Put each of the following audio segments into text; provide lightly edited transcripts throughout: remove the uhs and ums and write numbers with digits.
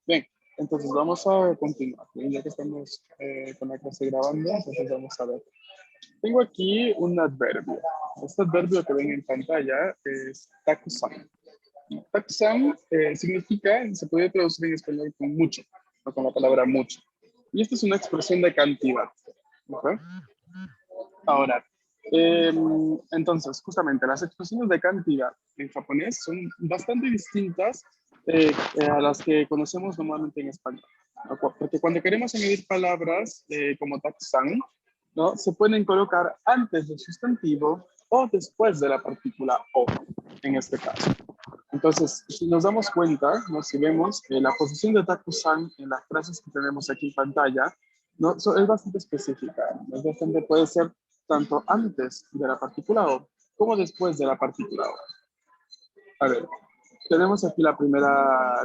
Bien, entonces vamos a continuar. Bien, ya que estamos con la clase grabando, entonces vamos a ver. Tengo aquí un adverbio. Este adverbio que ven en pantalla es takusan. Takusan significa, se puede traducir en español con mucho, o con la palabra mucho. Y esta es una expresión de cantidad. ¿Ok? Ahora, entonces, justamente las expresiones de cantidad en japonés son bastante distintas a las que conocemos normalmente en español. ¿No? Porque cuando queremos añadir palabras como takusan, ¿no? Se pueden colocar antes del sustantivo o después de la partícula o, en este caso. Entonces, si nos damos cuenta, ¿no? Si vemos la posición de takusan en las frases que tenemos aquí en pantalla, ¿no? Es bastante específica, ¿no? Es bastante, puede ser tanto antes de la partícula O como después de la partícula O. A ver, tenemos aquí la primera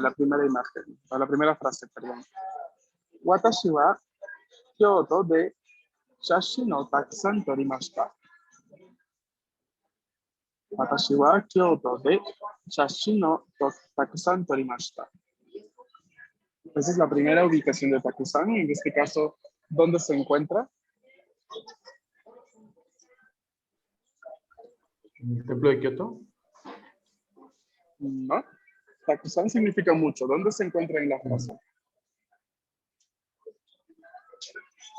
imagen, o la primera frase, perdón. Watashi wa Kyoto de shashi no takusan torimashita. Watashi wa Kyoto de shashi no takusan torimashita. Esa es la primera ubicación de Takusan. En este caso, ¿dónde se encuentra? ¿En el templo de Kioto? No. Takusan significa mucho. ¿Dónde se encuentra en la frase?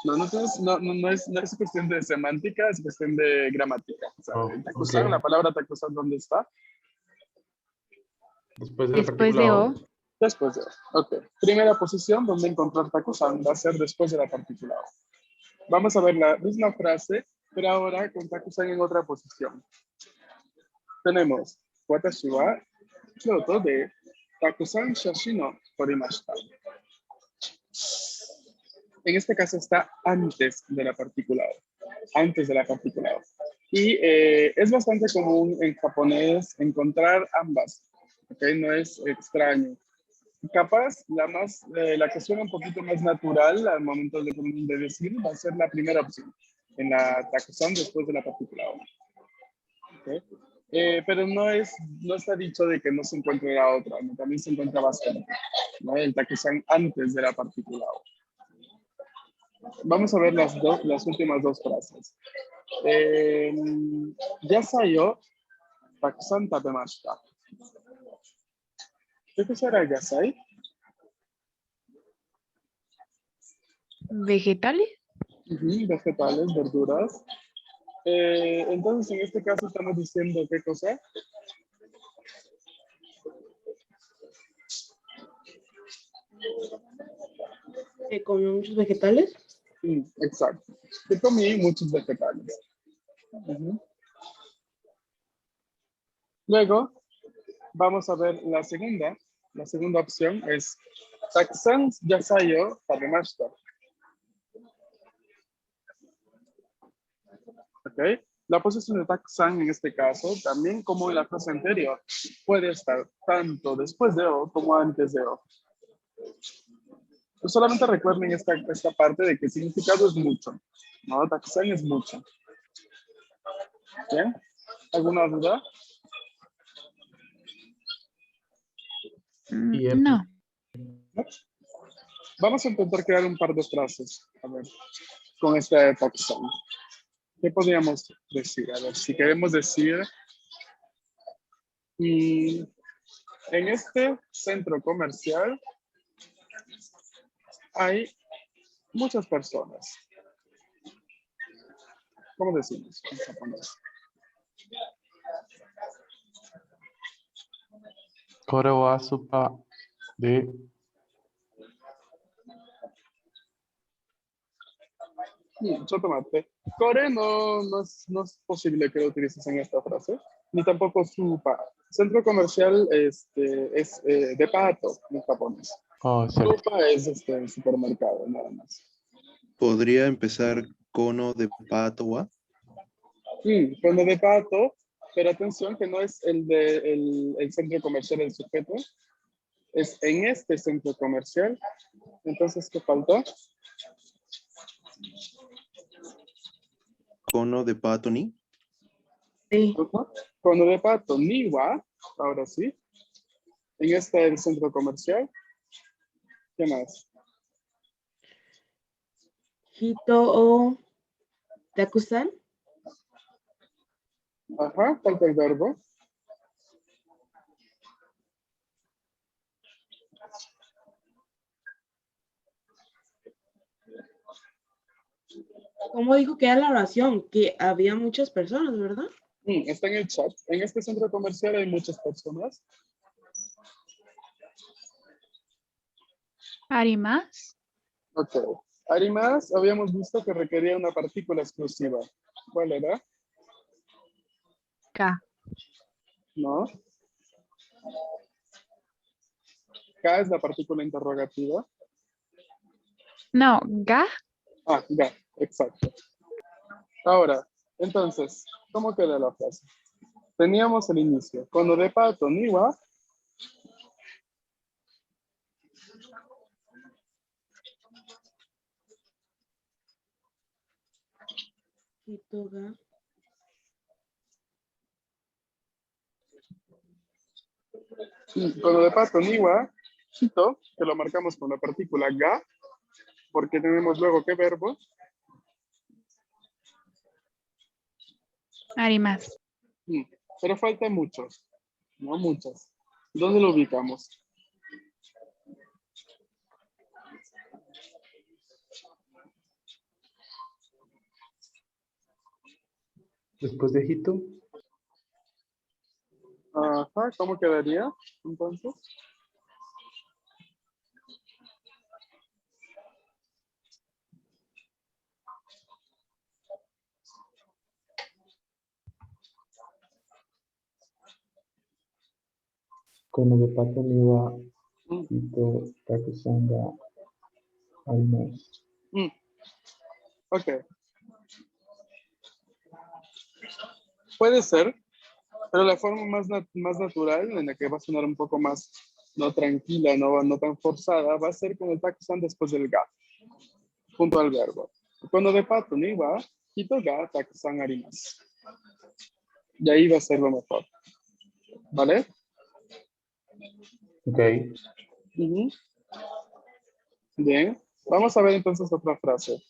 No es cuestión de semántica, es cuestión de gramática. O sea, Oh, en ok. Takusan, la palabra Takusan, ¿dónde está? Después de la Después de partícula O. O. Después de O. Ok. Primera posición donde encontrar Takusan va a ser después de la partícula O. Vamos a ver la misma frase, pero ahora con Takusan en otra posición. Tenemos Watashi wa Kyoto de Takusan shashi no torimashita. En este caso está antes de la partícula O. Antes de la partícula O. Y es bastante común en japonés encontrar ambas. ¿Ok? No es extraño. Capaz, la que suena un poquito más natural al momento de decir va a ser la primera opción. En la Takusan después de la partícula O. ¿Ok? Pero no está dicho de que no se encuentre la otra, ¿no? También se encuentra bastante, ¿no? El takusan antes de la partícula O. Vamos a ver las últimas dos frases. Yasai yo takusan tabemashita. ¿Qué será yasai? ¿Vegetales? Vegetales, verduras. Entonces, en este caso estamos diciendo qué cosa. ¿Comió muchos vegetales? Exacto. Yo comí muchos vegetales. Luego, vamos a ver la segunda. La segunda opción es Takusan yasai o tabemashita. ¿Ok? La posición de takusan en este caso, también como en la frase anterior, puede estar tanto después de O como antes de O. Pues solamente recuerden esta parte de que el significado es mucho. ¿No? Takusan es mucho. ¿Bien? ¿Alguna duda? No. ¿No? Vamos a intentar crear un par de frases. A ver, con esta takusan. ¿Qué podríamos decir? A ver, si queremos decir, en este centro comercial hay muchas personas. ¿Cómo decimos en japonés? Kore wa supa de. Chotomate. Core no es posible que lo utilices en esta frase, ni tampoco supa. Centro comercial es depato en japonés. Oh, cierto. Supa es supermercado, nada más. ¿Podría empezar cono de pato wa? Cuando depato, pero atención que no es el centro comercial el sujeto, es en este centro comercial. Entonces, ¿qué faltó? Cono de pato ni. Sí. Cuando depato ni wa, ahora sí, en este el centro comercial. ¿Qué más? Hito o takusan. Ajá, falta el verbo. ¿Cómo dijo que era la oración? Que había muchas personas, ¿verdad? Está en el chat. En este centro comercial hay muchas personas. ¿Arimas? Ok. Además, habíamos visto que requería una partícula exclusiva. ¿Cuál era? Ka. ¿No? K es la partícula interrogativa. No, ga. Ah, ya, exacto. Ahora, entonces, ¿cómo queda la frase? Teníamos el inicio. Cuando de pato ni wa, Hito ga. cuando de pato ni wa, hito, que lo marcamos con la partícula ga, porque tenemos luego qué verbo. Arimas. Pero faltan muchos, no muchas. ¿Dónde lo ubicamos? Después de Hito, Ajá, ¿cómo quedaría entonces? Kono de pato ni wa Mm, Hito takusan ga arimasu. Ok, puede ser, pero la forma más natural, en la que va a sonar un poco más no tranquila, no tan forzada, va a ser con el takusan después del ga, junto al verbo. Cuando de pato ni wa, hito ga takusan arimasu. Y ahí va a ser lo mejor. ¿Vale? Ok. Ujú. Bien. Vamos a ver entonces otra frase.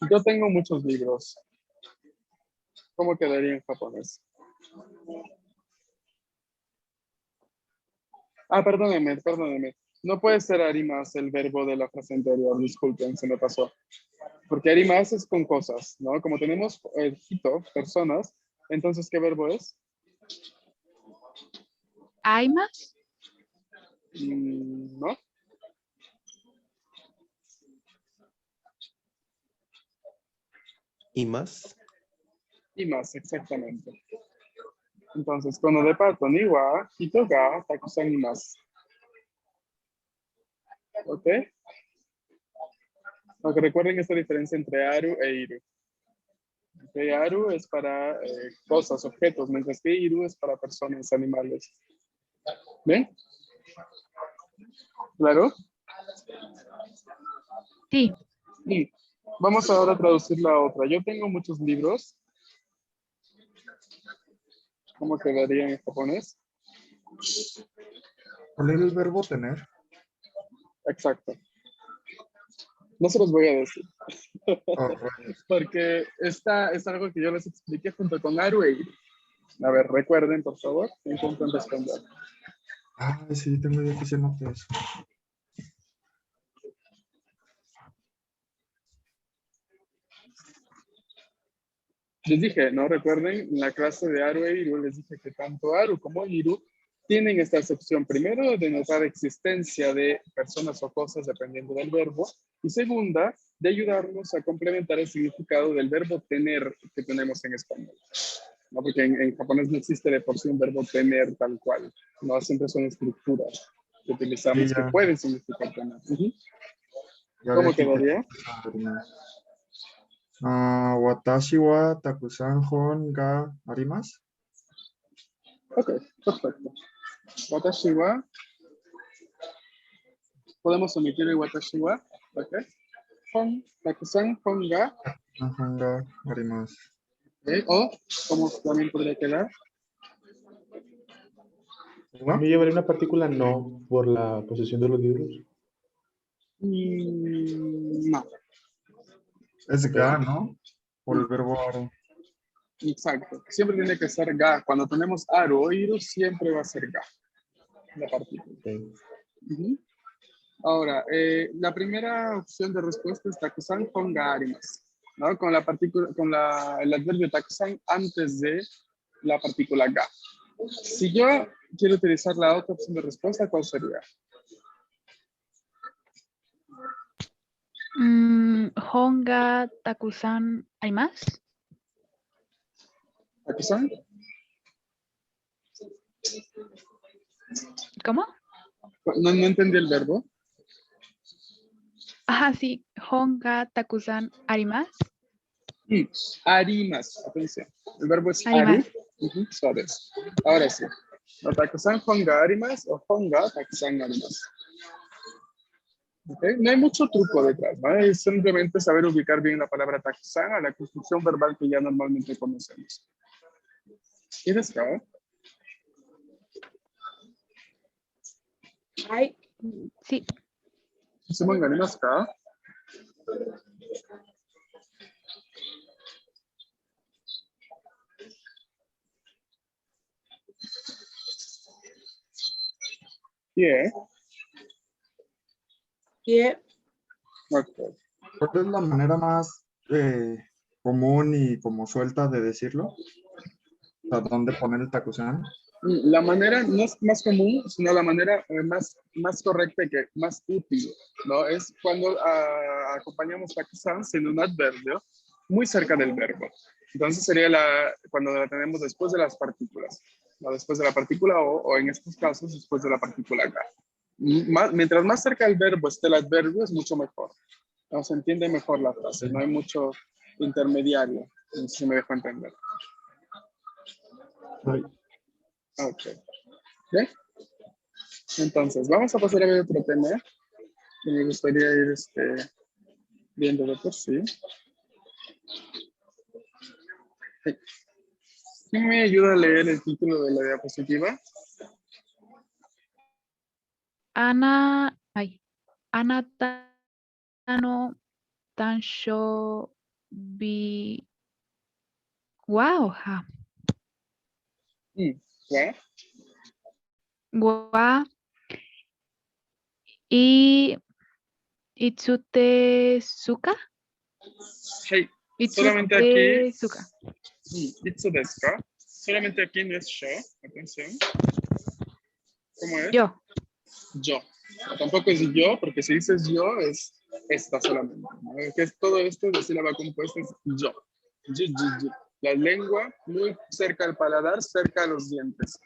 Yo tengo muchos libros. ¿Cómo quedaría en japonés? Perdóneme. No puede ser arimas el verbo de la frase anterior. Disculpen, se me pasó. Porque arimas es con cosas, ¿no? Como tenemos el hito, personas, entonces, ¿qué verbo es? ¿Aimas? ¿No? ¿Y más? Y más, exactamente. Entonces, cuando de pato ni wa, hito ga, takusan y más. ¿Ok? Aunque recuerden esta diferencia entre aru e iru. Ok, aru es para cosas, objetos, mientras que iru es para personas, animales. ¿Bien? ¿Claro? Sí. Y vamos ahora a traducir la otra. Yo tengo muchos libros. ¿Cómo quedaría en japonés? ¿Cuál era el verbo tener? Exacto. No se los voy a decir. Oh, rayos. Porque esta es algo que yo les expliqué junto con Aru e Iru. A ver, recuerden, por favor, intenten responder. Ah, sí, tengo idea que se nota eso. Les dije, ¿no? Recuerden, en la clase de Aru e Iru les dije que tanto Aru como Iru tienen esta acepción, primero, de denotar existencia de personas o cosas dependiendo del verbo, y segunda, de ayudarnos a complementar el significado del verbo tener que tenemos en español. ¿No? Porque en japonés no existe de por sí un verbo tener tal cual, ¿no? Siempre son estructuras que Sí, utilizamos que ya, pueden significar tener. ya vi ¿Cómo aquí que quedaría? Watashi wa takusan hon ga arimasu. Ok, perfecto. Watashi wa, podemos omitir el watashi wa, ok. Hon, takusan, hon ga, Hon ga arimasu. O, ¿cómo también podría quedar? ¿No? ¿No llevaría una partícula no por la posesión de los libros? No, Es Ok. ga, ¿no? Por el verbo aro. exacto. Siempre tiene que ser ga. Cuando tenemos aro o iru, siempre va a ser ga, la partícula. Ok. Ujú. Ahora, la primera opción de respuesta es takusan con ga arimasu, ¿no? Con la partícula, con el adverbio takusan antes de la partícula ga. Si yo quiero utilizar la otra opción de respuesta, ¿cuál sería? Honga takusan arimasu. ¿Takusan? ¿Cómo? No entendí el verbo. Ajá, sí. Honga takusan arimasu. Arimas, atención. El verbo es aru. Arimasu. Suave. Ahora sí. ¿No takusan honga arimas o honga takusan arimas? ¿Okay? No hay mucho truco detrás, ¿no? Es simplemente saber ubicar bien la palabra takusan a la construcción verbal que ya normalmente conocemos. ¿Y es acá? Ay, Sí. ¿Hicimos arimas acá? Yeah. yeah, Okay. ¿Cuál es la manera más común y como suelta de decirlo? O sea, ¿dónde poner el takusan? La manera no es más común, sino la manera más correcta y que más útil, ¿no? Es cuando acompañamos takusan sin un adverbio muy cerca del verbo. Entonces sería cuando la tenemos después de las partículas, ¿no? Después de la partícula o en estos casos después de la partícula ga. Mientras más cerca del verbo esté el adverbio, es mucho mejor, ¿no? Se entiende mejor la frase, no hay mucho intermediario, si me dejo entender. Ay, Ok. ¿Bien? Entonces, vamos a pasar a ver otro tema que me gustaría ir viendo de por sí. ¿Quién me ayuda a leer el título de la diapositiva? Anatano tansho bi. Wow. ¿Ya? Wa y Itsutezuka. Hey, solamente aquí, Itsutezuka. itsu desu ka? Solamente aquí no es yo, atención. ¿Cómo es? Yo. Yo. Tampoco es yo, porque si dices yo, es esta solamente, ¿no? Que es todo esto de sílaba compuesta es yo. Yo. La lengua muy cerca al paladar, cerca a los dientes.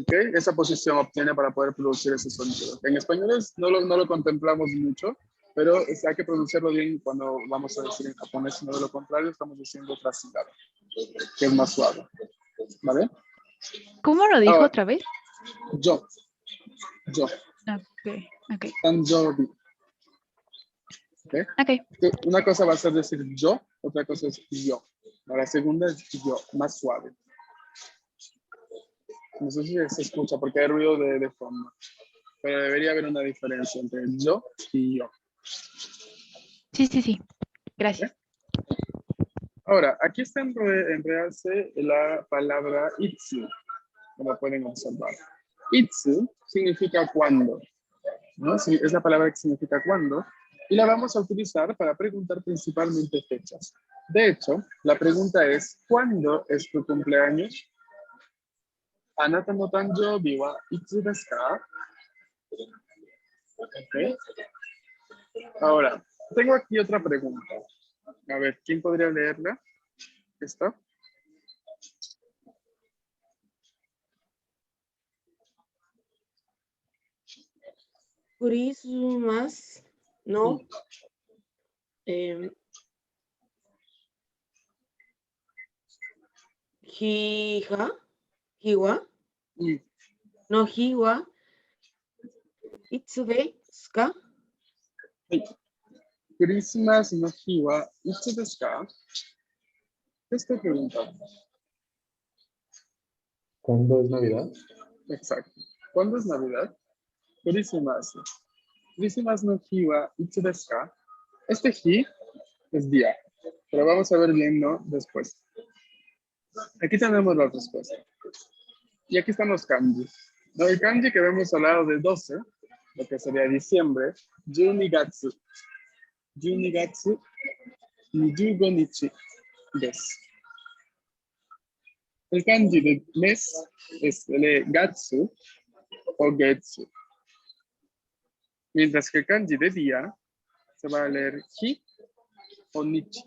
¿Okay? Esa posición obtiene para poder producir ese sonido. En español no lo contemplamos mucho, pero hay que pronunciarlo bien cuando vamos a decir en japonés, sino de lo contrario estamos diciendo otra sílaba, que es más suave. ¿Vale? ¿Cómo lo dijo Ahora, otra vez? yo. Ok. Tanjobi. ¿Okay? Ok. Una cosa va a ser decir yo, otra cosa es yo. La segunda es yo, más suave. No sé si se escucha porque hay ruido de fondo, pero debería haber una diferencia entre yo y yo. Sí. Gracias. Ahora, aquí está enredarse la palabra itsu, como pueden observar. Itsu significa cuándo, ¿no? Sí, es la palabra que significa cuándo, y la vamos a utilizar para preguntar principalmente fechas. De hecho, la pregunta es, ¿cuándo es tu cumpleaños? Anata no tanjoubi wa itsu desu ka? Okay. Ahora, tengo aquí otra pregunta. A ver, ¿quién podría leerla? ¿Esta? Christmas, no. Hiwa, no hiwa. Itsu desu ka? Christmas no hi wa itsu desu ka? Te estoy preguntando. ¿Cuándo es Navidad? Exacto. ¿Cuándo es Navidad? Christmas. Christmas no hi wa itsu desu ka? Este hi es día, pero vamos a ver bien, ¿no? Después. Aquí tenemos la respuesta. Y aquí están los kanji. ¿No? El kanji que vemos al lado de 12, lo que sería diciembre, 12 gatsu. 12 gatsu 25 nichi desu. El kanji de mes es el gatsu o getsu. Mientras que el kanji de día se va a leer hi o nichi,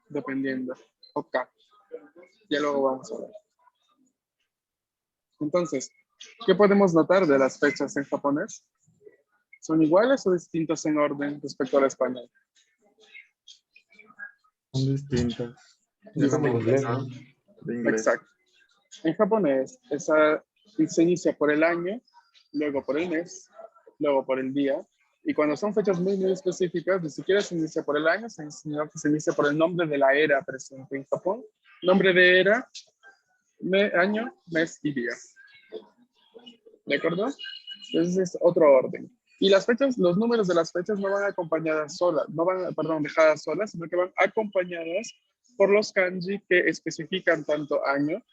dependiendo, o ka. Ya luego vamos a ver. Entonces, ¿qué podemos notar de las fechas en japonés? ¿Son iguales o distintos en orden respecto al español? Son distintas. Es como en inglés, mencionar ¿no? de inglés. Exacto. En japonés, se inicia por el año, luego por el mes, luego por el día. Y cuando son fechas muy, muy específicas, ni siquiera se inicia por el año, sino que se inicia por el nombre de la era presente en Japón. Nombre de era, año, mes y día. ¿De acuerdo? Entonces es otro orden. Y las fechas, los números de las fechas no van acompañadas solas, no van, perdón, dejadas solas, sino que van acompañadas por los kanji que especifican tanto año,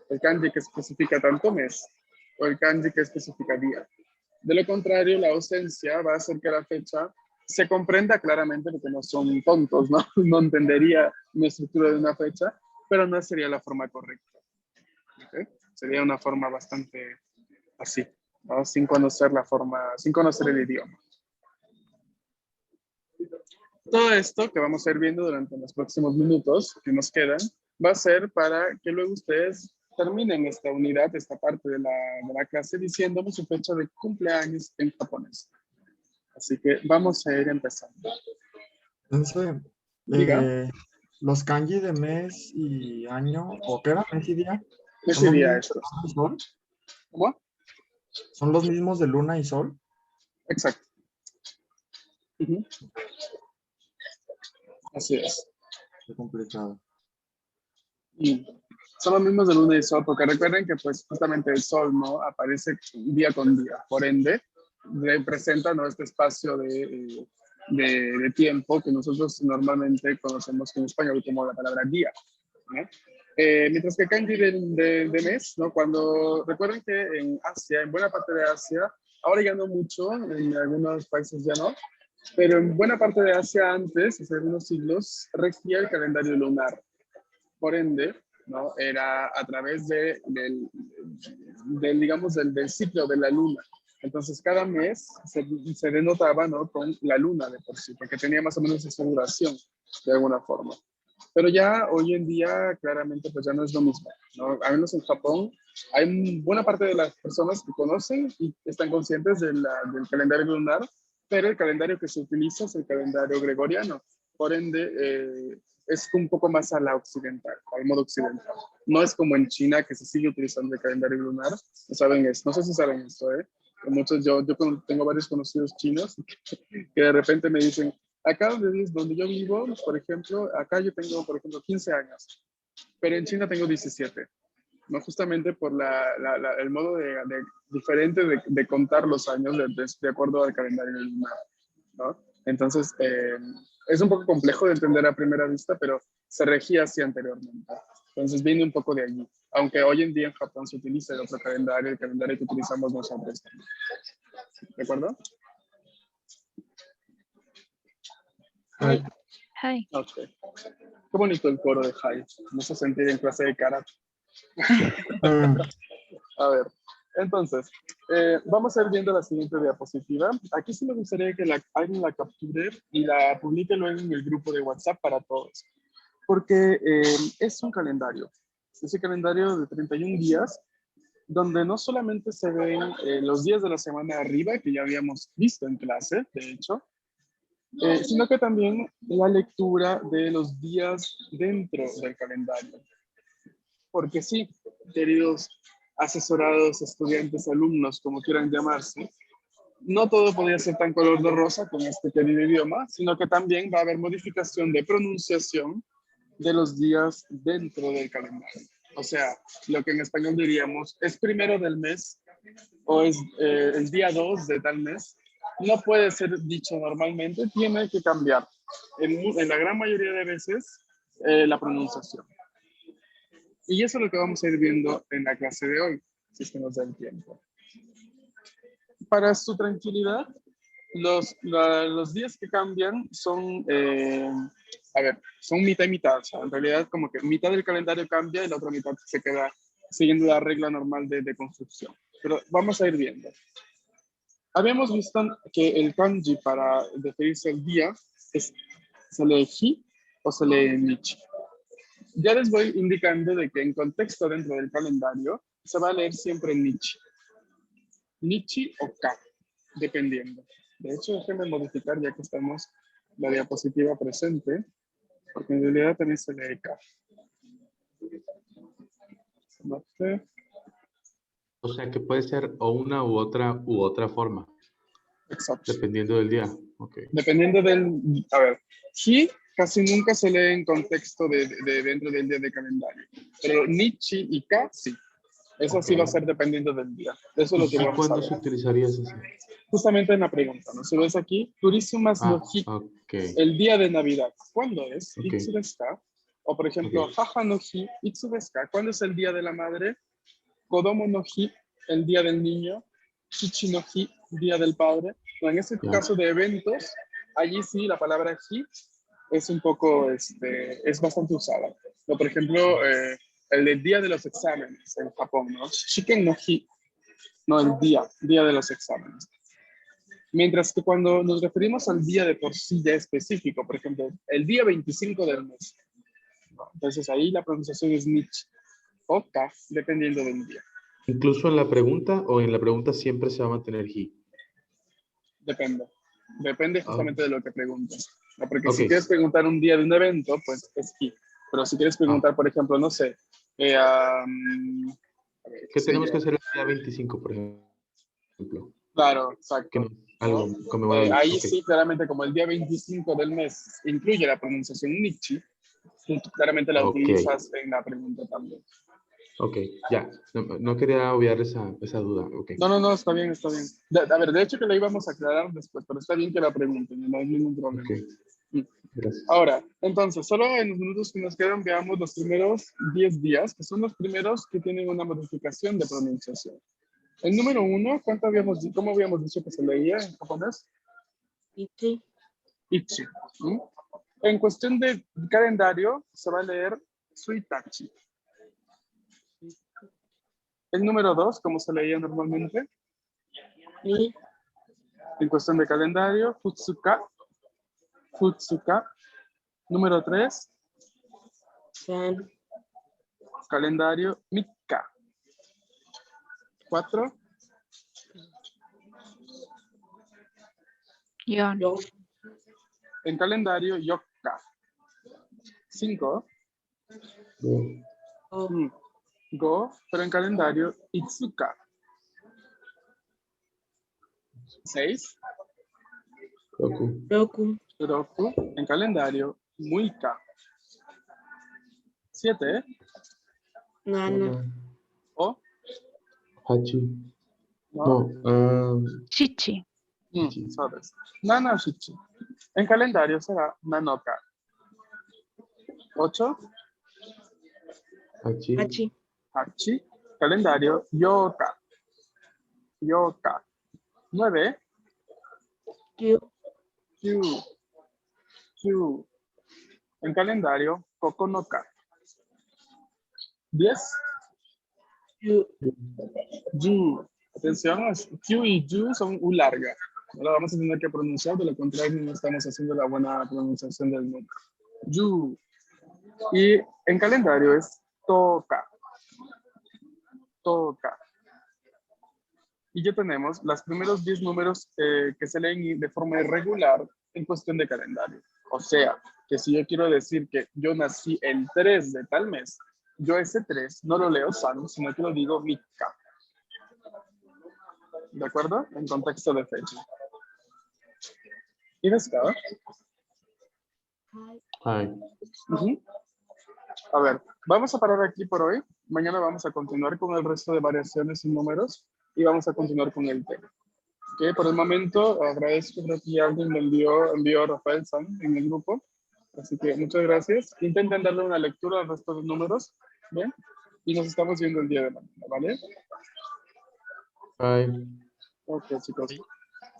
el kanji que especifica tanto mes, o el kanji que especifica día. De lo contrario, la ausencia va a hacer que la fecha se comprenda claramente, porque no son tontos, ¿no? No entendería la estructura de una fecha, pero no sería la forma correcta. ¿Okay? Sería una forma bastante así, ¿no? Sin conocer la forma, sin conocer el idioma. Todo esto que vamos a ir viendo durante los próximos minutos que nos quedan, va a ser para que luego ustedes terminen esta unidad, esta parte de la clase, diciéndome su fecha de cumpleaños en japonés. Así que vamos a ir empezando. Entonces, Diga. los kanji de mes y año, ¿o qué era? ¿Mes y día? Ese ¿Son los día mismos esto. de luna y sol? ¿Cómo? ¿Son los mismos de luna y sol? Exacto. Ujú. Así es. Qué complicado. Y son los mismos de luna y sol, porque recuerden que pues justamente el sol, ¿no? Aparece día con día. Por ende, representa, ¿no? Este espacio de tiempo que nosotros normalmente conocemos en español como la palabra día, ¿no? Mientras que kanji de mes, ¿no? Cuando recuerden que en Asia, en buena parte de Asia, ahora ya no mucho, en algunos países ya no, pero en buena parte de Asia antes, hace algunos siglos, regía el calendario lunar. Por ende, ¿no? Era a través del digamos, del ciclo de la luna. Entonces, cada mes se denotaba, ¿no? Con la luna de por sí, porque tenía más o menos esa duración, de alguna forma. Pero ya hoy en día, claramente, pues ya no es lo mismo, ¿no? Al menos en Japón, hay buena parte de las personas que conocen y están conscientes del calendario lunar, pero el calendario que se utiliza es el calendario gregoriano. Por ende, es un poco más a la occidental, al modo occidental. No es como en China, que se sigue utilizando el calendario lunar. No saben eso, no sé si saben esto, ¿eh? Muchos, yo tengo varios conocidos chinos que de repente me dicen, acá donde yo vivo, por ejemplo, acá yo tengo, por ejemplo, 15 años, pero en China tengo 17, ¿no? Justamente por el modo diferente de contar los años de acuerdo al calendario lunar, ¿no? Entonces, es un poco complejo de entender a primera vista, pero se regía así anteriormente. Entonces, viene un poco de allí. Aunque hoy en día en Japón se utiliza el otro calendario, el calendario que utilizamos nosotros también. ¿De acuerdo? Ay, Hi. Ok. Qué bonito el coro de Hai. Me hace sentir en clase de karate. A ver, entonces, vamos a ir viendo la siguiente diapositiva. Aquí sí me gustaría que alguien la capture y la publique luego en el grupo de WhatsApp para todos. Porque es un calendario. Es un calendario de 31 días, donde no solamente se ven los días de la semana arriba, que ya habíamos visto en clase, de hecho, sino que también la lectura de los días dentro del calendario. Porque sí, queridos asesorados, estudiantes, alumnos, como quieran llamarse, no todo podría ser tan color de rosa con este querido idioma, sino que también va a haber modificación de pronunciación, de los días dentro del calendario. O sea, lo que en español diríamos es primero del mes o es el día 2 de tal mes. No puede ser dicho normalmente, tiene que cambiar. En la gran mayoría de veces, la pronunciación. Y eso es lo que vamos a ir viendo en la clase de hoy, si es que nos da el tiempo. Para su tranquilidad, los días que cambian son, son mitad y mitad. O sea, en realidad, como que mitad del calendario cambia y la otra mitad se queda siguiendo la regla normal de construcción. Pero vamos a ir viendo. Habíamos visto que el kanji para referirse al día se lee hi o se lee nichi. Ya les voy indicando de que en contexto dentro del calendario se va a leer siempre nichi. Nichi o ka, dependiendo. De hecho, déjenme modificar ya que estamos la diapositiva presente, porque en realidad también se lee ka. O sea que puede ser o una u otra forma, Exacto. dependiendo del día. Okay. Dependiendo del... A ver, hi casi nunca se lee en contexto de dentro del día de calendario. Pero nichi y ka, sí. Eso sí va a ser dependiendo del día. Eso es lo que vamos a ver. ¿Cuándo se utilizaría eso? Justamente en la pregunta, ¿no? Si ves aquí, Turísimas no hi, el día de Navidad. ¿Cuándo es? Itsu desu ka? O por ejemplo, Haha no hi, itsu desu ka? ¿Cuándo es el día de la madre? Kodomo no hi, el día del niño. Chichi no hi, día del padre. En este caso de eventos, allí sí la palabra hi es un poco, es bastante usada. O por ejemplo, el del día de los exámenes en Japón, ¿no? Shiken no hi, no, el día de los exámenes. Mientras que cuando nos referimos al día de por sí ya específico, por ejemplo, el día 25 del mes, ¿no? Entonces ahí la pronunciación es nichi o ka, dependiendo del día. ¿Incluso en la pregunta o en la pregunta siempre se va a mantener hi? Depende justamente de lo que preguntes. ¿No? Porque si quieres preguntar un día de un evento, pues es hi. Pero si quieres preguntar, por ejemplo, no sé, ¿qué tenemos que hacer el día 25, por ejemplo? Claro, exacto. Algo conmemorable. Ahí sí, claramente, como el día 25 del mes incluye la pronunciación nichi, claramente la utilizas en la pregunta también. Ok, ya. No quería obviar esa duda. Okay. No, está bien, está bien. A ver, de hecho que la íbamos a aclarar después, pero está bien que la pregunten, no hay ningún problema. Okay. Gracias. Ahora, entonces, solo en los minutos que nos quedan, veamos los primeros 10 días, que son los primeros que tienen una modificación de pronunciación. El número 1, ¿cómo habíamos dicho que se leía en japonés? Ichi. Ichi. En cuestión de calendario, se va a leer Suitachi. El número 2, ¿cómo se leía normalmente? Ni. En cuestión de calendario, Futsuka. Futsuka. Número 3. San. Calendario, Mika. 4. Yon. Yo. En calendario, Yokka. 5. Go, pero en calendario, Itsuka. 6. Roku. Roku, en calendario, Muika. 7. Nana. O. Hachi. No. Chichi. ¿Sabes? Nana Shichi. En calendario será Nanoka. 8. Hachi. Hachi. Hachi. Calendario Yoka. Yoka. 9. Kyu. Kyu. En calendario Kokonoka. 10. Yu. Atención, Q y Yu son U larga. No la vamos a tener que pronunciar, de lo contrario no estamos haciendo la buena pronunciación del nombre. Yu. Y en calendario es Toka. Toka. Y ya tenemos los primeros 10 números que se leen de forma irregular en cuestión de calendario. O sea, que si yo quiero decir que yo nací el 3 de tal mes, yo ese 3 no lo leo San, sino que lo digo Mika. ¿De acuerdo? En contexto de fecha. ¿Y de acá? Hi. A ver, vamos a parar aquí por hoy. Mañana vamos a continuar con el resto de variaciones y números y vamos a continuar con el tema. Ok, por el momento agradezco, creo que ya alguien me envió a Rafael San en el grupo. Así que muchas gracias. Intenten darle una lectura al resto de números. ¿Bien? Y nos estamos viendo el día de mañana, ¿vale? Bye. Ok, chicos.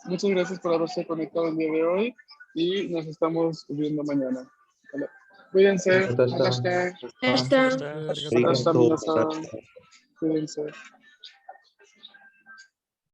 Muchas gracias por haberse conectado el día de hoy y nos estamos viendo mañana. ¿Vale? Cuídense. Hasta. Namaste. Ya está. Hasta Arigato. minasan. Cuídense.